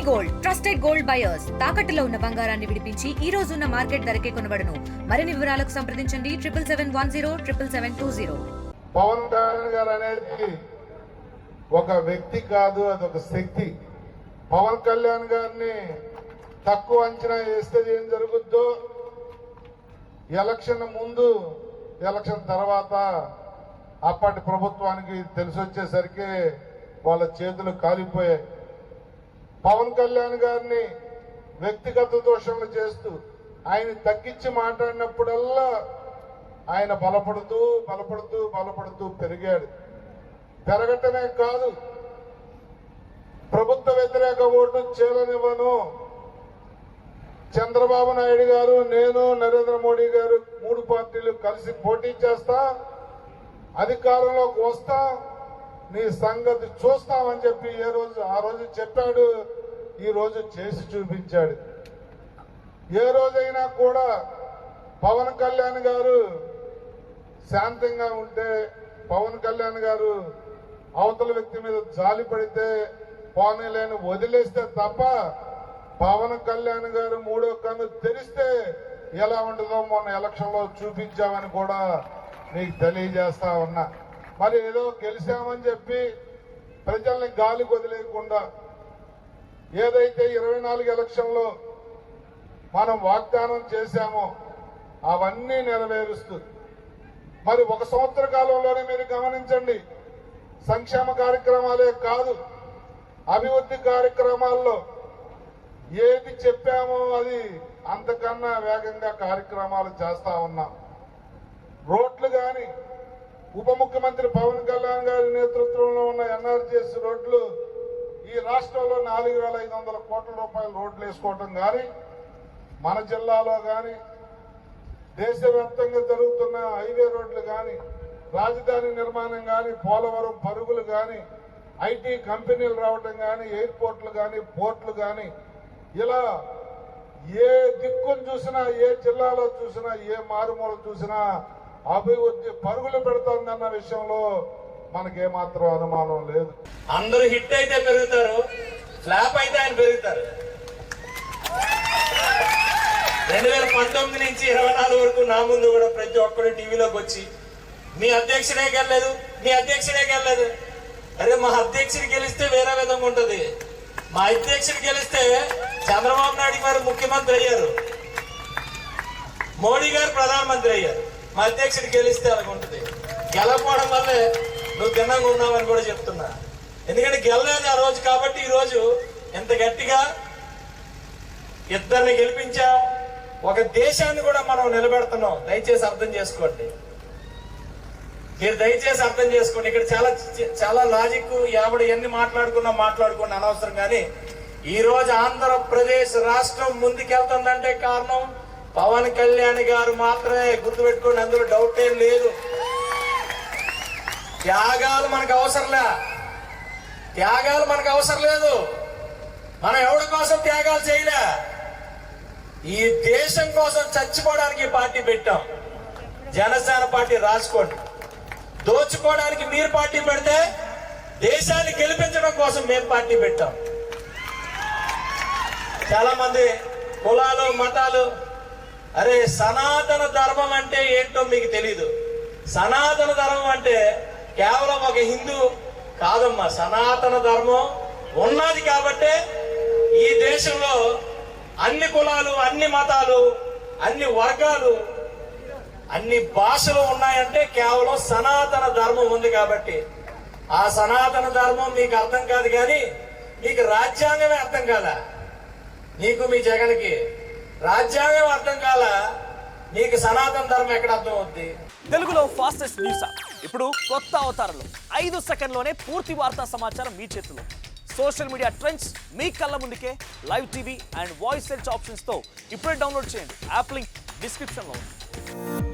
Gold trusted gold buyers తాకట్టులో ఉన్న బంగారాన్ని విడిపించి ఈ రోజు ఉన్న మార్కెట్ ధరకే కొనబడును. మరిన్ని వివరాలకు సంప్రదించండి 7710 పవన్ కళ్యాణ్ గారు అనేది ఒక వ్యక్తి కాదు, అదొక శక్తి. పవన్ కళ్యాణ్ గారిని తక్కువ అంచనా వేస్తే ఏం జరుగుద్దో ఎలక్షన్ ముందు ఎలక్షన్ తర్వాత అప్పటి ప్రభుత్వానికి తెలిసొచ్చేసరికి వాళ్ళ చేతులు కాలిపోయాయి. పవన్ కళ్యాణ్ గారిని వ్యక్తిగత దోషణలు చేస్తూ ఆయన తగ్గించి మాట్లాడినప్పుడల్లా ఆయన బలపడుతూ బలపడుతూ బలపడుతూ పెరిగాడు. పెరగటమే కాదు, ప్రభుత్వ వ్యతిరేక ఓటు చేరనివ్వను, చంద్రబాబు నాయుడు గారు, నేను, నరేంద్ర మోడీ గారు 3 పార్టీలు కలిసి పోటీ చేస్తా, అధికారంలోకి వస్తా, నీ సంగతి చూస్తామని చెప్పి ఆ రోజు చెప్పాడు. ఈ రోజు చేసి చూపించాడు. ఏ రోజైనా కూడా పవన్ కళ్యాణ్ గారు శాంతంగా ఉంటే, పవన్ కళ్యాణ్ గారు అవతల వ్యక్తి మీద జాలి పడితే పోనీలేని వదిలేస్తే తప్ప పవన్ కళ్యాణ్ గారు 3వ కన్ను తెరిస్తే ఎలా ఉంటుందో మొన్న ఎలక్షన్ లో చూపించామని కూడా మీకు తెలియజేస్తా ఉన్నా. మరి ఏదో గెలిచామని చెప్పి ప్రజల్ని గాలికి వదిలేయకుండా ఏదైతే 24 ఎలక్షన్ లో మనం వాగ్దానం చేశామో అవన్నీ నెరవేరుస్తూ మరి 1 సంవత్సర కాలంలోనే మీరు గమనించండి, సంక్షేమ కార్యక్రమాలే కాదు అభివృద్ధి కార్యక్రమాల్లో ఏది చెప్పామో అది అంతకన్నా వేగంగా కార్యక్రమాలు చేస్తా ఉన్నాం. రోడ్లు గాని ఉప ముఖ్యమంత్రి పవన్ కళ్యాణ్ గారి నేతృత్వంలో ఉన్న ఎన్ఆర్జీఎస్ రోడ్లు ఈ రాష్ట్రంలో 4,500 కోట్ల రూపాయల రోడ్లు వేసుకోవటం గాని, మన జిల్లాలో గాని దేశవ్యాప్తంగా జరుగుతున్న హైవే రోడ్లు గాని, రాజధాని నిర్మాణం గాని, పోలవరం పరుగులు గాని, ఐటీ కంపెనీలు రావటం గాని, ఎయిర్పోర్ట్లు గాని, పోర్ట్లు గాని, ఇలా ఏ దిక్కును చూసినా, ఏ జిల్లాలో చూసినా, ఏ మారుమూల చూసినా అభివృద్ధి పరుగులు పెడుతోందన్న విషయంలో మనకేమాత్రం అనుమానం లేదు. అందరూ హిట్ అయితే పెరుగుతారు, ఫ్లాప్ అయితే ఆయన పెరుగుతారు. 2019 నుంచి 24 వరకు నా ముందు కూడా ప్రతి ఒక్కరు టీవీలోకి వచ్చి మీ అధ్యక్షుడే గెలలేదు, మీ అధ్యక్షుడే గెలలేదు. అరే మా అధ్యక్షుడు గెలిస్తే వేరే విధంగా ఉంటుంది. మా అధ్యక్షుడు గెలిస్తే చంద్రబాబు నాయుడు గారు ముఖ్యమంత్రి అయ్యారు, మోడీ గారు ప్రధానమంత్రి అయ్యారు. మా అధ్యక్షుడు గెలిస్తే అలాగ ఉంటుంది. గెలకపోవడం వల్లే నువ్వు తిన్నంగా ఉన్నావని కూడా చెప్తున్నా. ఎందుకంటే గెలలేదు ఆ రోజు కాబట్టి ఈ రోజు ఎంత గట్టిగా ఇద్దరిని గెలిపించాం, ఒక దేశాన్ని కూడా మనం నిలబెడుతున్నాం. దయచేసి అర్థం చేసుకోండి, మీరు దయచేసి అర్థం చేసుకోండి. ఇక్కడ చాలా చాలా లాజిక్ ఎవడు ఎన్ని మాట్లాడుకున్నా అనవసరం. కానీ ఈ రోజు ఆంధ్రప్రదేశ్ రాష్ట్రం ముందుకెళ్తుందంటే కారణం పవన్ కళ్యాణ్ గారు మాత్రమే. గుర్తుపెట్టుకోండి, అందులో డౌట్ ఏం లేదు. త్యాగాలు మనకు అవసరం లేదు. మనం ఎవరి కోసం త్యాగాలు చేయలే, ఈ దేశం కోసం చచ్చిపోవడానికి పార్టీ పెట్టాం. జనసేన పార్టీ రాసుకోండి. దోచుకోవడానికి మీరు పార్టీ పెడితే దేశాన్ని గెలిపించడం కోసం మేము పార్టీ పెట్టాం. చాలా మంది కులాలు మతాలు, అరే సనాతన ధర్మం అంటే ఏంటో మీకు తెలీదు. సనాతన ధర్మం అంటే కేవలం ఒక హిందూ కాదమ్మా. సనాతన ధర్మం ఉన్నది కాబట్టే ఈ దేశంలో అన్ని కులాలు, అన్ని మతాలు, అన్ని వర్గాలు, అన్ని భాషలు ఉన్నాయంటే కేవలం సనాతన ధర్మం ఉంది కాబట్టి. ఆ సనాతన ధర్మం మీకు అర్థం కాదు, కానీ మీకు రాజ్యాంగమే అర్థం కాల. నీకు మీ జగన్కి రాజ్యాంగం అర్థం కాల, నీకు సనాతన ధర్మం ఎక్కడ అర్థం అవుద్ది? తెలుగులో ఫాస్టెస్ట్ న్యూస్ ఇప్పుడు కొత్త అవతారంలో 5 సెకండ్లోనే పూర్తి వార్తా సమాచారం మీ చేతిలో. సోషల్ మీడియా ట్రెండ్స్ మీ కళ్ళ ముందుకే live TV and voice search options తో ఇప్పుడే డౌన్లోడ్ చేయండి. యాప్ లింక్ డిస్క్రిప్షన్ లో ఉంది.